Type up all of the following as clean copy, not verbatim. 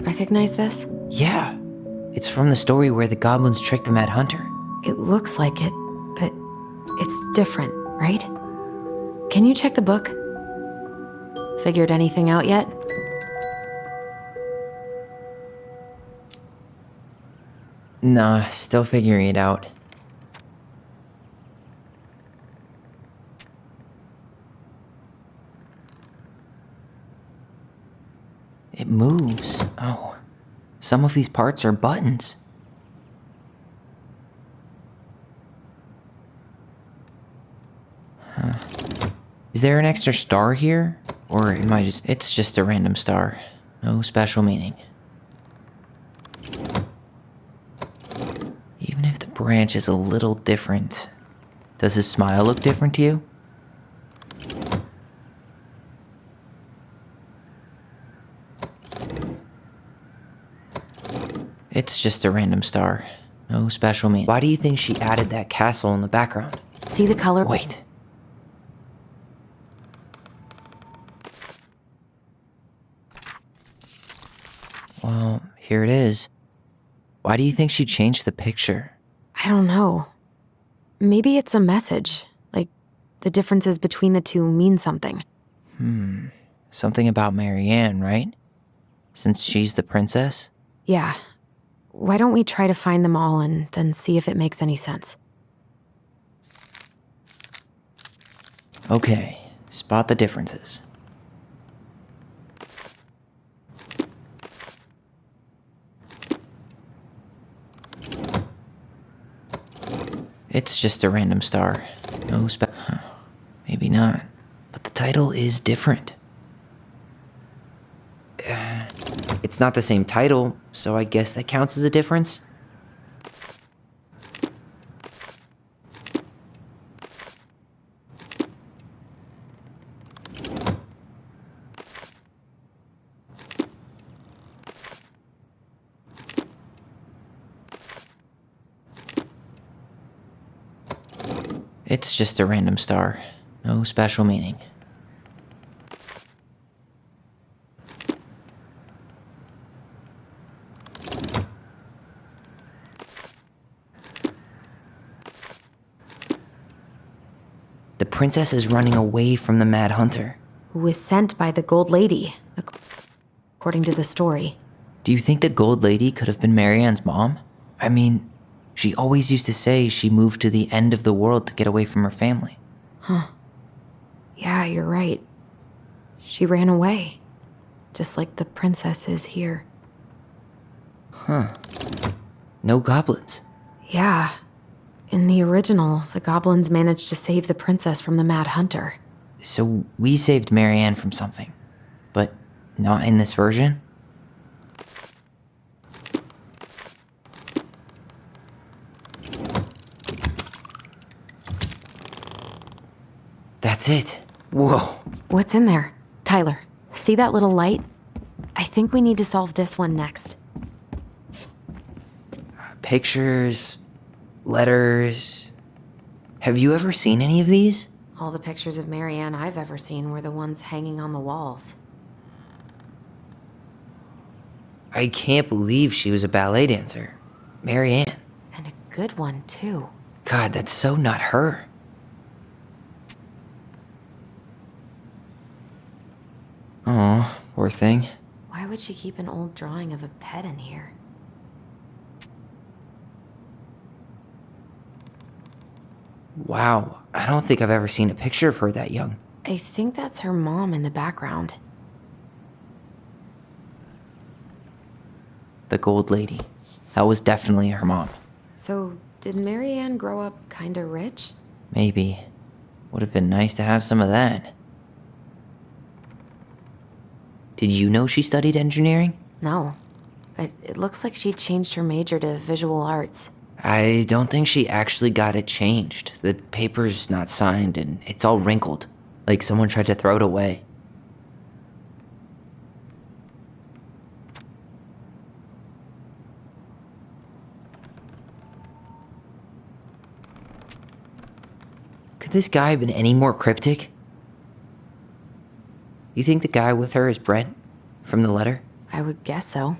Recognize this? Yeah. It's from the story where the goblins tricked the Mad Hunter. It looks like it, but it's different, right? Can you check the book? Figured anything out yet? Nah, still figuring it out. It moves. Oh, some of these parts are buttons. Huh. Is there an extra star here? Or am I just... It's just a random star. No special meaning. Even if the branch is a little different, does his smile look different to you? It's just a random star. No special meaning. Why do you think she added that castle in the background? See the color? Wait. Well, here it is. Why do you think she changed the picture? I don't know. Maybe it's a message. Like, the differences between the two mean something. Something about Marianne, right? Since she's the princess? Yeah. Why don't we try to find them all and then see if it makes any sense? Okay, spot the differences. It's just a random star. No maybe not. But the title is different. It's not the same title, so I guess that counts as a difference. It's just a random star. No special meaning. The princess is running away from the Mad Hunter. Who was sent by the Gold Lady, according to the story. Do you think the Gold Lady could have been Marianne's mom? I mean, she always used to say she moved to the end of the world to get away from her family. Huh. Yeah, you're right. She ran away. Just like the princess is here. Huh. No goblins. Yeah. In the original, the goblins managed to save the princess from the Mad Hunter. So we saved Marianne from something, but not in this version? That's it. Whoa. What's in there? Tyler, see that little light? I think we need to solve this one next. Pictures, letters. Have you ever seen any of these? All the pictures of Marianne I've ever seen were the ones hanging on the walls. I can't believe she was a ballet dancer. Marianne. And a good one, too. God, that's so not her. Oh, poor thing. Why would she keep an old drawing of a pet in here? Wow, I don't think I've ever seen a picture of her that young. I think that's her mom in the background. The Gold Lady. That was definitely her mom. So, did Marianne grow up kinda rich? Maybe. Would have been nice to have some of that. Did you know she studied engineering? No. But it looks like she changed her major to visual arts. I don't think she actually got it changed. The paper's not signed and it's all wrinkled. Like someone tried to throw it away. Could this guy have been any more cryptic? You think the guy with her is Brent? From the letter? I would guess so.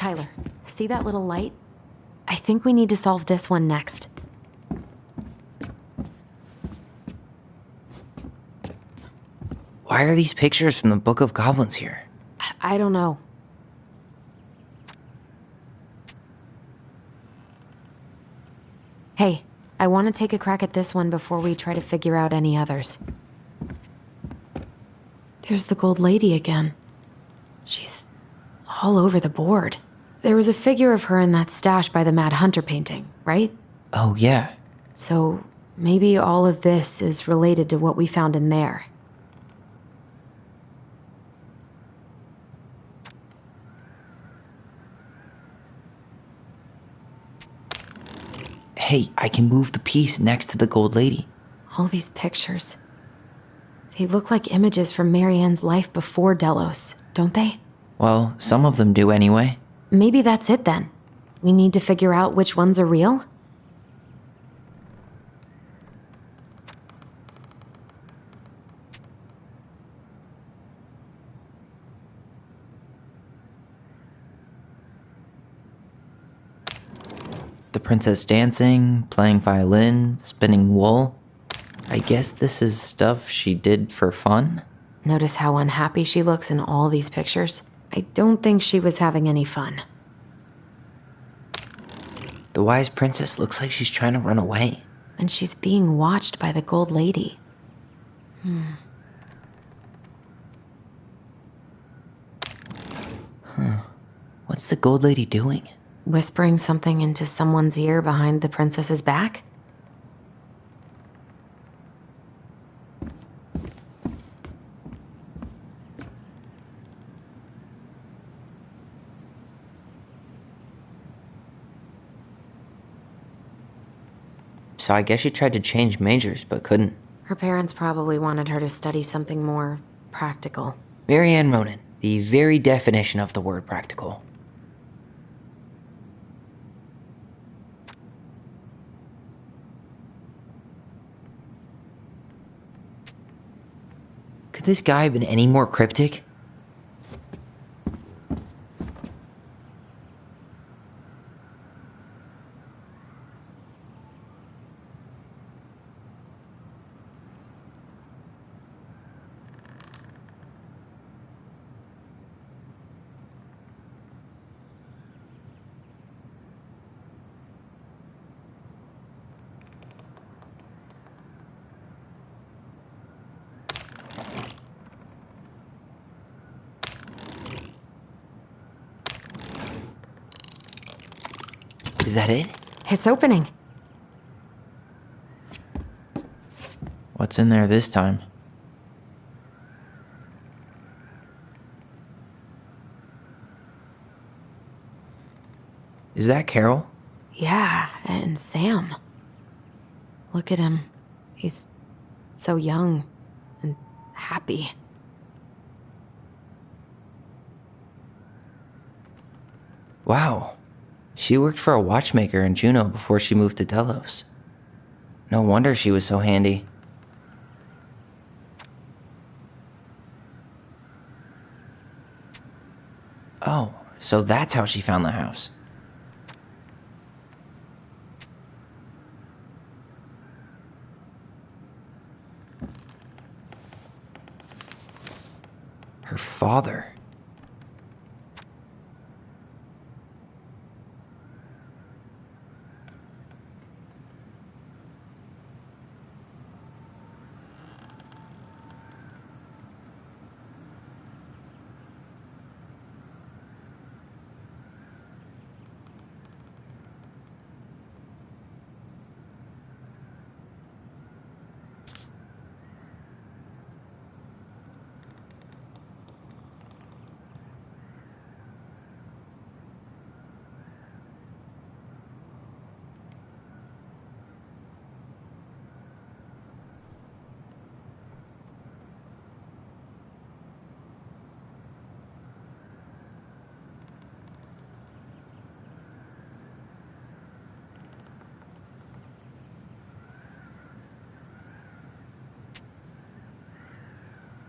Tyler, see that little light? I think we need to solve this one next. Why are these pictures from the Book of Goblins here? I don't know. Hey, I want to take a crack at this one before we try to figure out any others. There's the gold lady again. She's all over the board. There was a figure of her in that stash by the Mad Hunter painting, right? Oh, yeah. So maybe all of this is related to what we found in there. Hey, I can move the piece next to the gold lady. All these pictures. They look like images from Marianne's life before Delos, don't they? Well, some of them do anyway. Maybe that's it then. We need to figure out which ones are real? The princess dancing, playing violin, spinning wool. I guess this is stuff she did for fun? Notice how unhappy she looks in all these pictures? I don't think she was having any fun. The wise princess looks like she's trying to run away. And she's being watched by the gold lady. What's the gold lady doing? Whispering something into someone's ear behind the princess's back? So I guess she tried to change majors, but couldn't. Her parents probably wanted her to study something more practical. Marianne Ronan, the very definition of the word practical. Could this guy have been any more cryptic? Is that it? It's opening. What's in there this time? Is that Carol? Yeah, and Sam. Look at him. He's so young and happy. Wow. She worked for a watchmaker in Juneau before she moved to Delos. No wonder she was so handy. Oh, so that's how she found the house. Her father.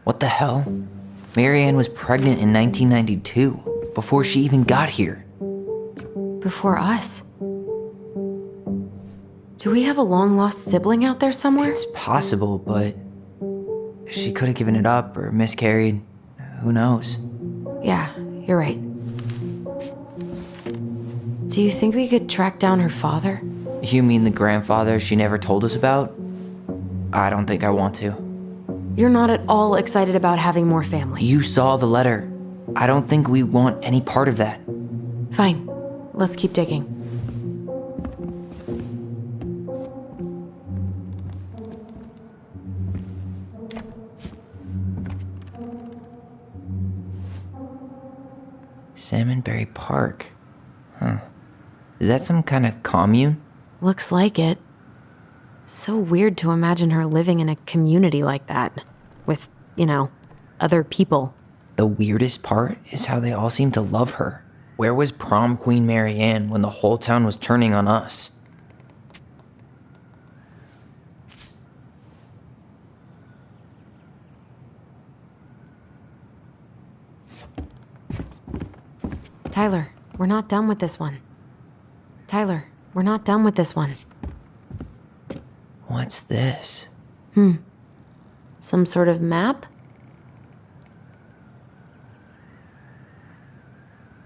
What the hell? Marianne was pregnant in 1992, before she even got here. before us. Do we have a long-lost sibling out there somewhere? It's possible, but she could have given it up or miscarried. Who knows? Yeah, you're right. Do you think we could track down her father? You mean the grandfather she never told us about? I don't think I want to. You're not at all excited about having more family. You saw the letter. I don't think we want any part of that. Fine. Let's keep digging. Salmonberry Park. Huh. Is that some kind of commune? Looks like it. So weird to imagine her living in a community like that. With, other people. The weirdest part is how they all seem to love her. Where was prom queen Mary Ann when the whole town was turning on us? Tyler, we're not done with this one. Tyler, we're not done with this one. What's this? Some sort of map?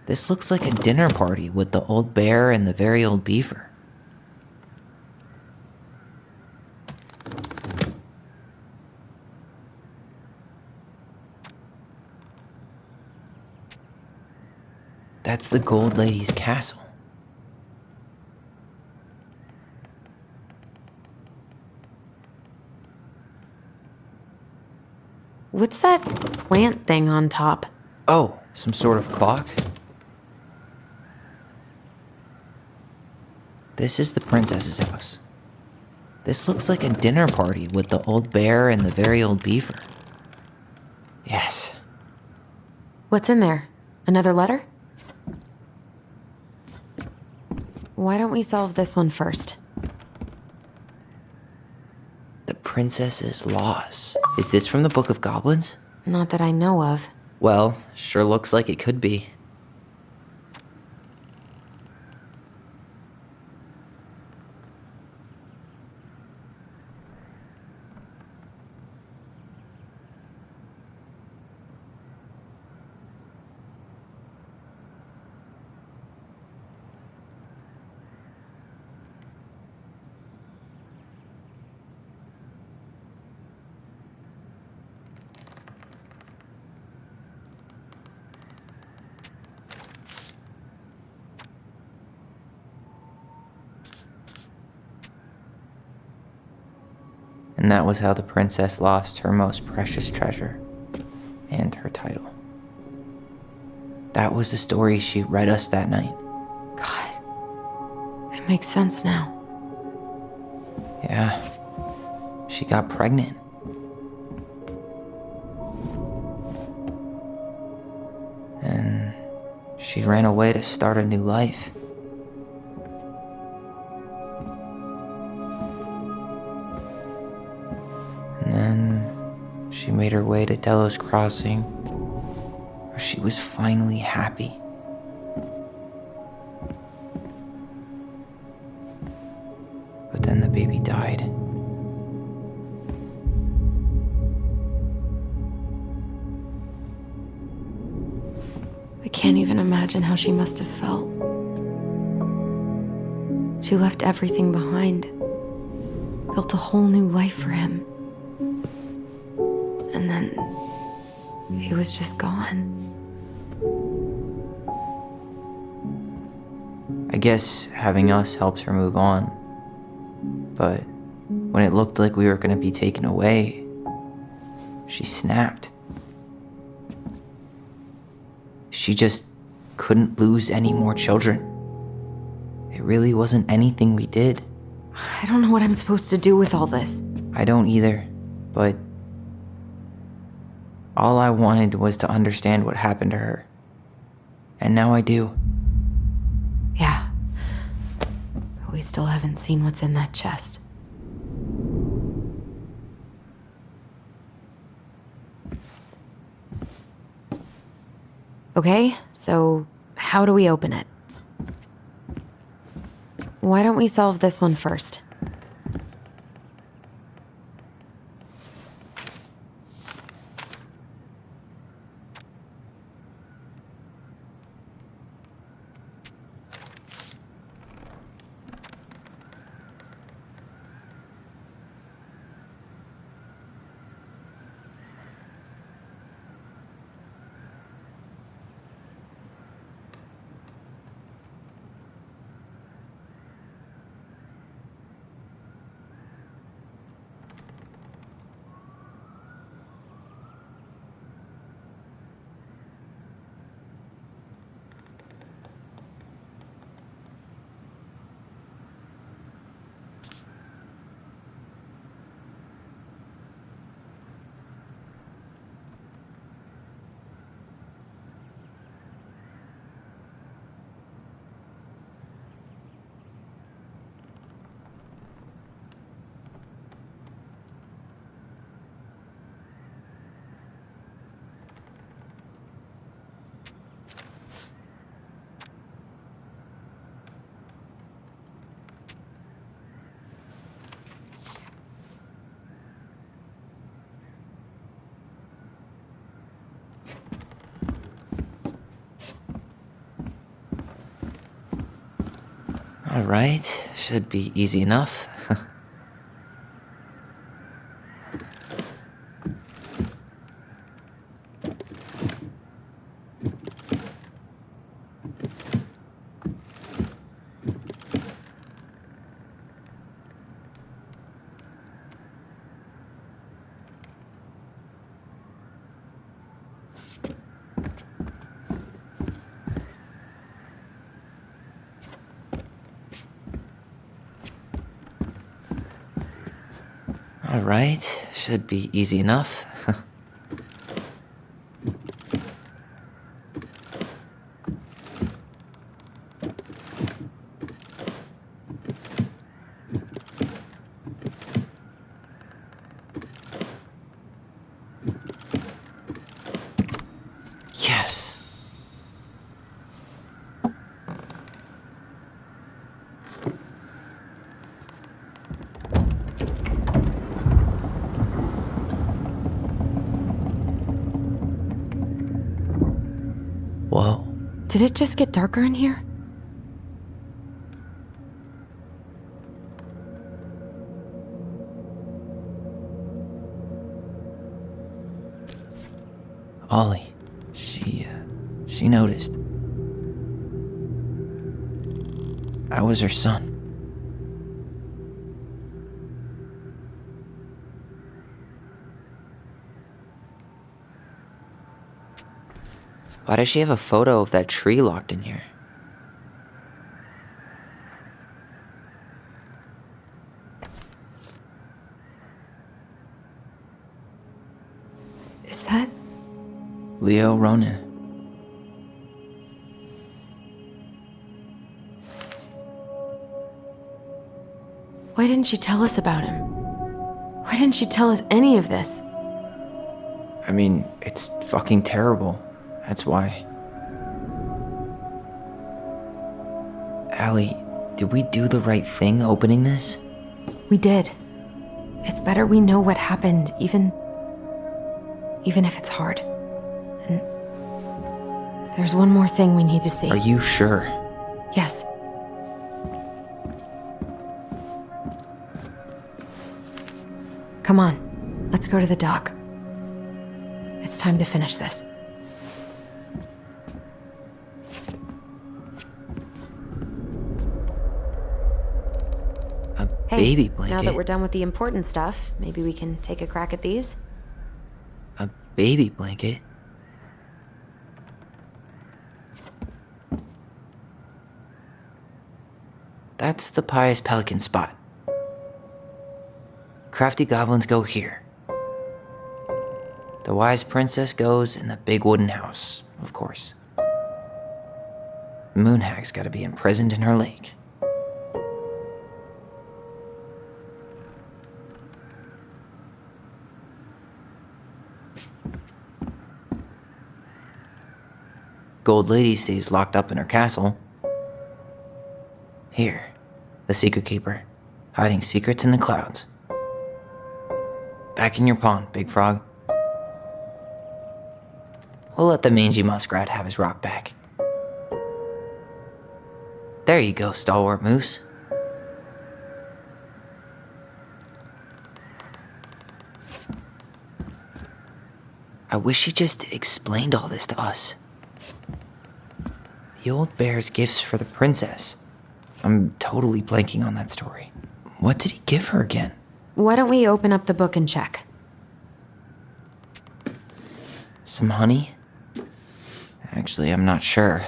This looks like a dinner party with the old bear and the very old beaver. That's the Gold Lady's castle. What's that plant thing on top? Oh, some sort of clock? This is the princess's house. This looks like a dinner party with the old bear and the very old beaver. Yes. What's in there? Another letter? Why don't we solve this one first? The princess's loss. Is this from the Book of Goblins? Not that I know of. Well, sure looks like it could be. And that was how the princess lost her most precious treasure and her title. That was the story she read us that night. God, it makes sense now. Yeah, she got pregnant. And she ran away to start a new life. And then she made her way to Delos Crossing, where she was finally happy. But then the baby died. I can't even imagine how she must have felt. She left everything behind, built a whole new life for him. And then he was just gone. I guess having us helps her move on. But when it looked like we were going to be taken away, she snapped. She just couldn't lose any more children. It really wasn't anything we did. I don't know what I'm supposed to do with all this. I don't either, but all I wanted was to understand what happened to her. And now I do. Yeah. But we still haven't seen what's in that chest. Okay, so how do we open it? Why don't we solve this one first? Alright, should be easy enough. Alright, should be easy enough. Yes. Whoa. Did it just get darker in here? Ollie. She noticed. I was her son. Why does she have a photo of that tree locked in here? Is that... Leo Ronan. Why didn't she tell us about him? Why didn't she tell us any of this? I mean, it's fucking terrible. That's why. Allie, did we do the right thing opening this? We did. It's better we know what happened, even if it's hard. And there's one more thing we need to see. Are you sure? Yes. Come on, let's go to the dock. It's time to finish this. A Hey, baby blanket? now that we're done with the important stuff, maybe we can take a crack at these? A baby blanket? That's the pious pelican spot. Crafty goblins go here. The wise princess goes in the big wooden house, of course. Moonhag's gotta be imprisoned in her lake. Gold Lady stays locked up in her castle. Here, The secret keeper, hiding secrets in the clouds. Back in your pond, Big Frog. We'll let the mangy muskrat have his rock back. There you go, stalwart moose. I wish you just explained all this to us. The old bear's gifts for the princess. I'm totally blanking on that story. What did he give her again? Why don't we open up the book and check? Some honey? Actually, I'm not sure.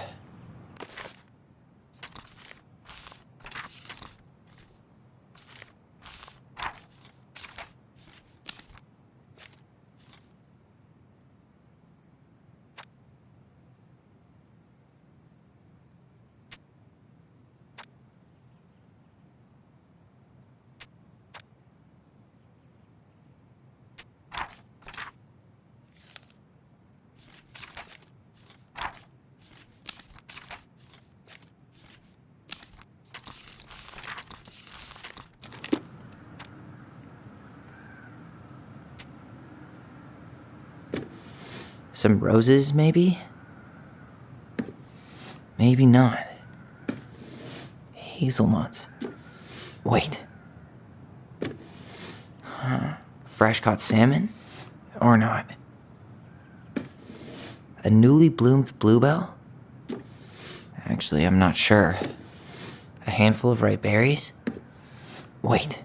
Some roses, maybe? Maybe not. Hazelnuts. Wait. Fresh caught salmon? Or not? A newly bloomed bluebell? Actually, I'm not sure. A handful of ripe berries? Wait.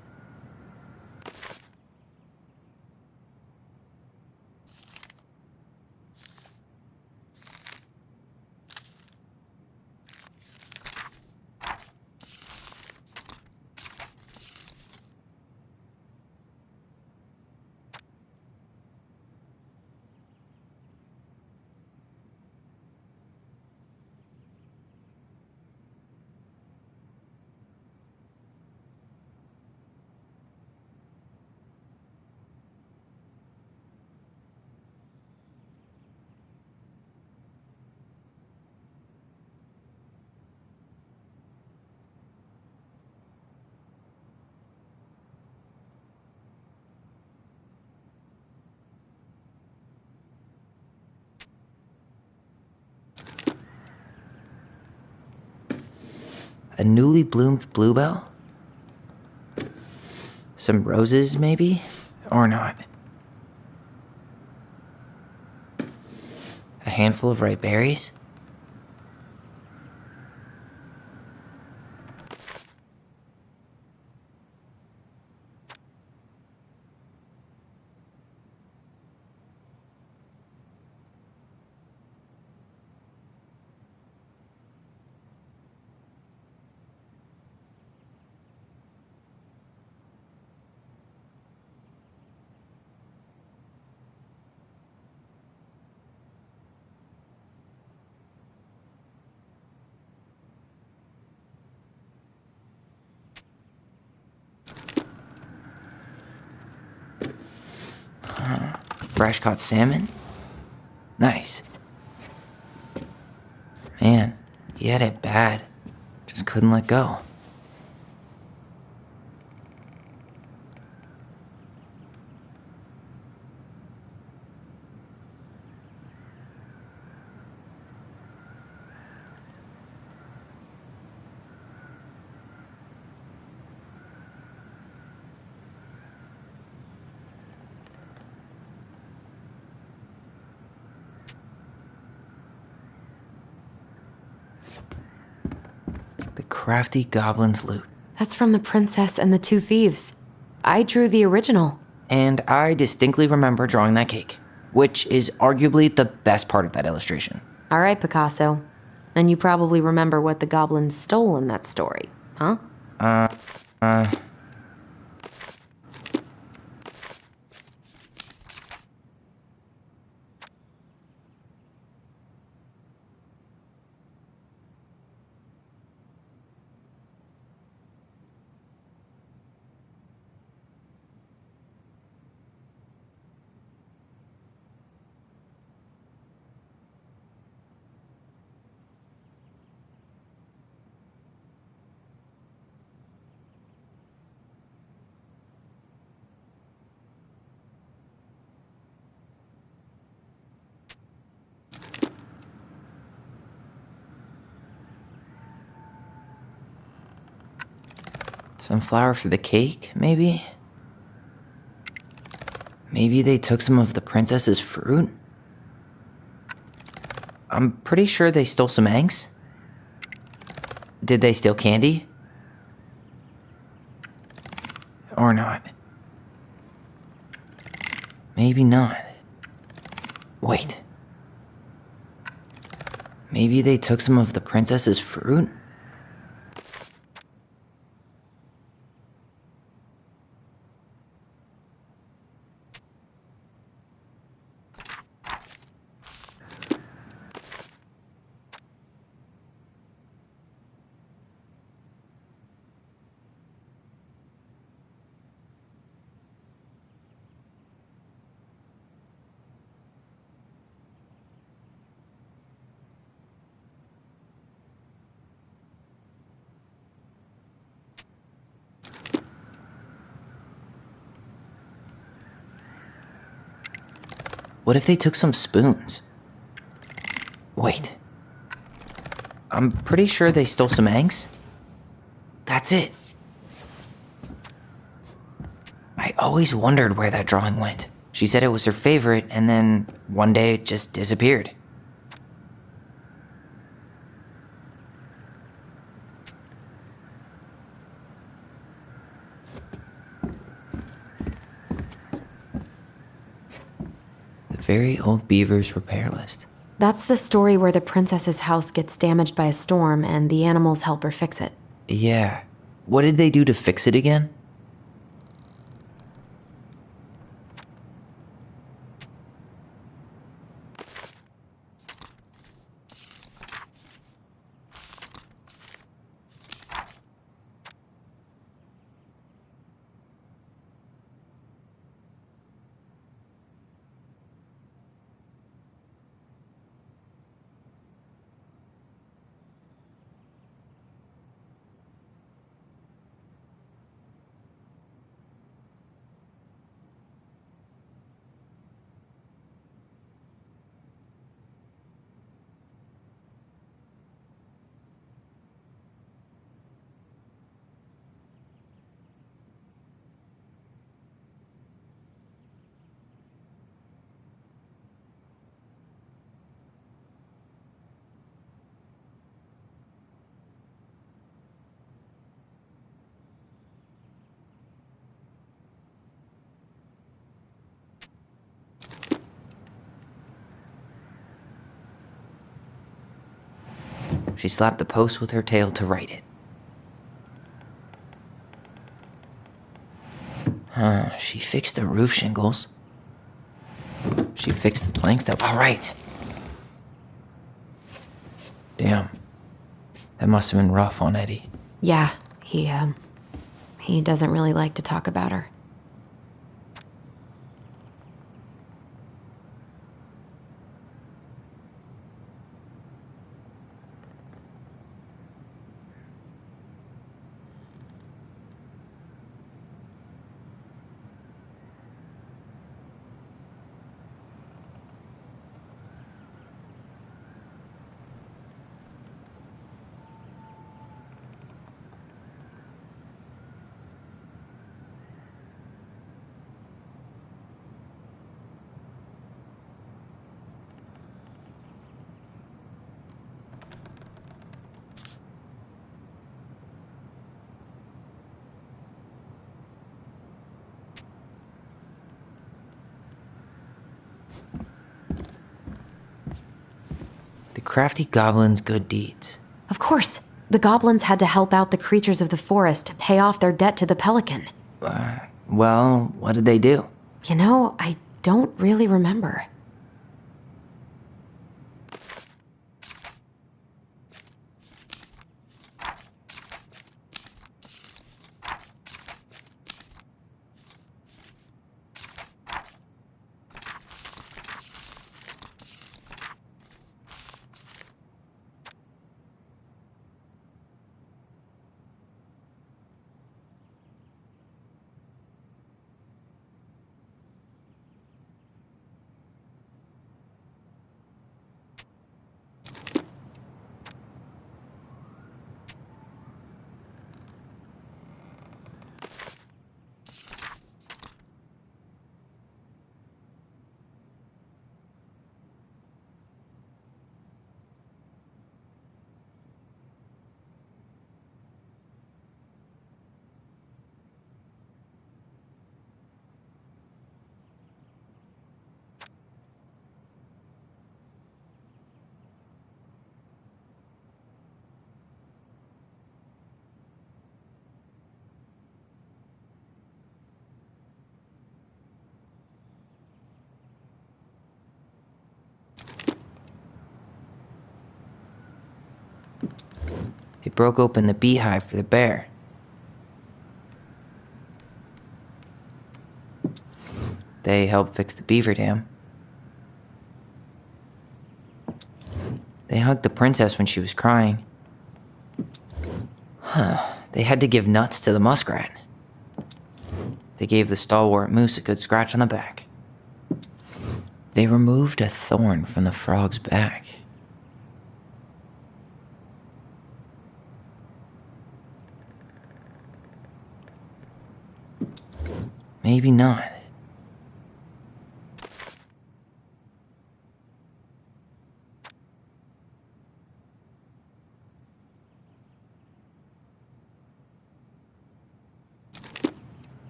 A newly bloomed bluebell? Some roses, maybe? Or not? A handful of ripe berries? Fresh caught salmon? Nice. Man, he had it bad. Just couldn't let go. The crafty goblin's loot. That's from The Princess and the Two Thieves. I drew the original. And I distinctly remember drawing that cake, which is arguably the best part of that illustration. All right, Picasso. And you probably remember what the goblins stole in that story, huh? Some flour for the cake, maybe? Maybe they took some of the princess's fruit? I'm pretty sure they stole some eggs. Did they steal candy? Or not? Maybe not. Wait. Maybe they took some of the princess's fruit? What if they took some spoons? Wait. I'm pretty sure they stole some eggs. That's it. I always wondered where that drawing went. She said it was her favorite, and then one day it just disappeared. The Very Old Beaver's Repair List. That's the story where the princess's house gets damaged by a storm and the animals help her fix it. Yeah. What did they do to fix it again? She slapped the post with her tail to write it. She fixed the roof shingles. She fixed the planks that... All right. Damn. That must have been rough on Eddie. Yeah, he doesn't really like to talk about her. The crafty goblin's good deeds. Of course, the goblins had to help out the creatures of the forest to pay off their debt to the pelican. Well, what did they do? You know, I don't really remember. He broke open the beehive for the bear. They helped fix the beaver dam. They hugged the princess when she was crying. They had to give nuts to the muskrat. They gave the stalwart moose a good scratch on the back. They removed a thorn from the frog's back. Maybe not.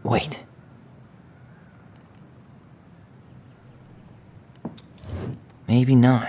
Wait. Maybe not.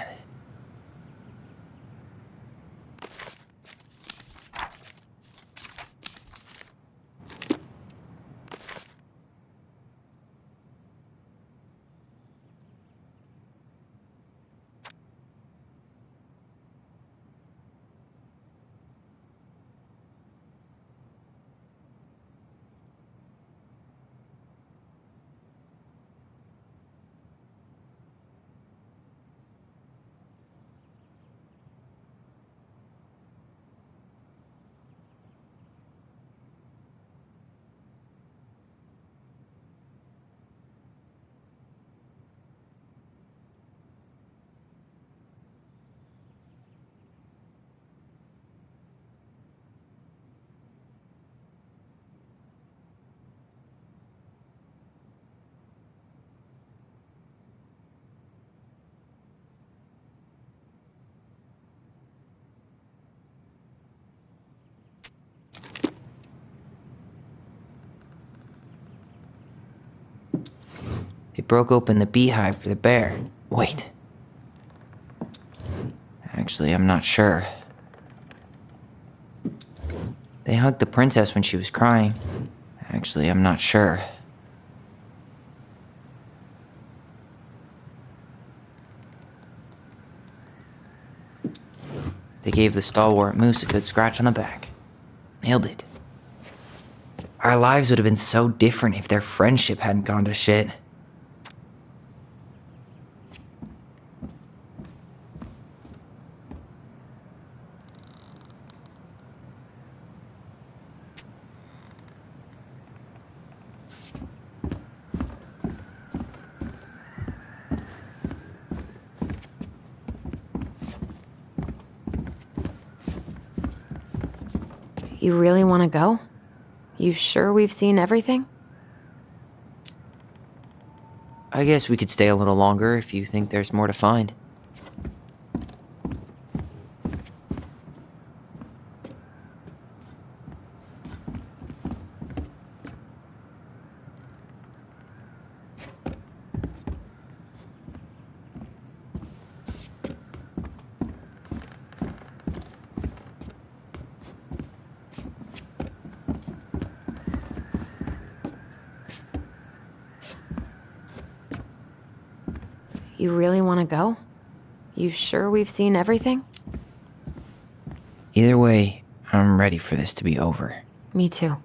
He broke open the beehive for the bear. Wait. Actually, I'm not sure. They hugged the princess when she was crying. Actually, I'm not sure. They gave the stalwart moose a good scratch on the back. Nailed it. Our lives would have been so different if their friendship hadn't gone to shit. You really want to go? You sure we've seen everything? I guess we could stay a little longer if you think there's more to find. You really want to go? You sure we've seen everything? Either way, I'm ready for this to be over. Me too.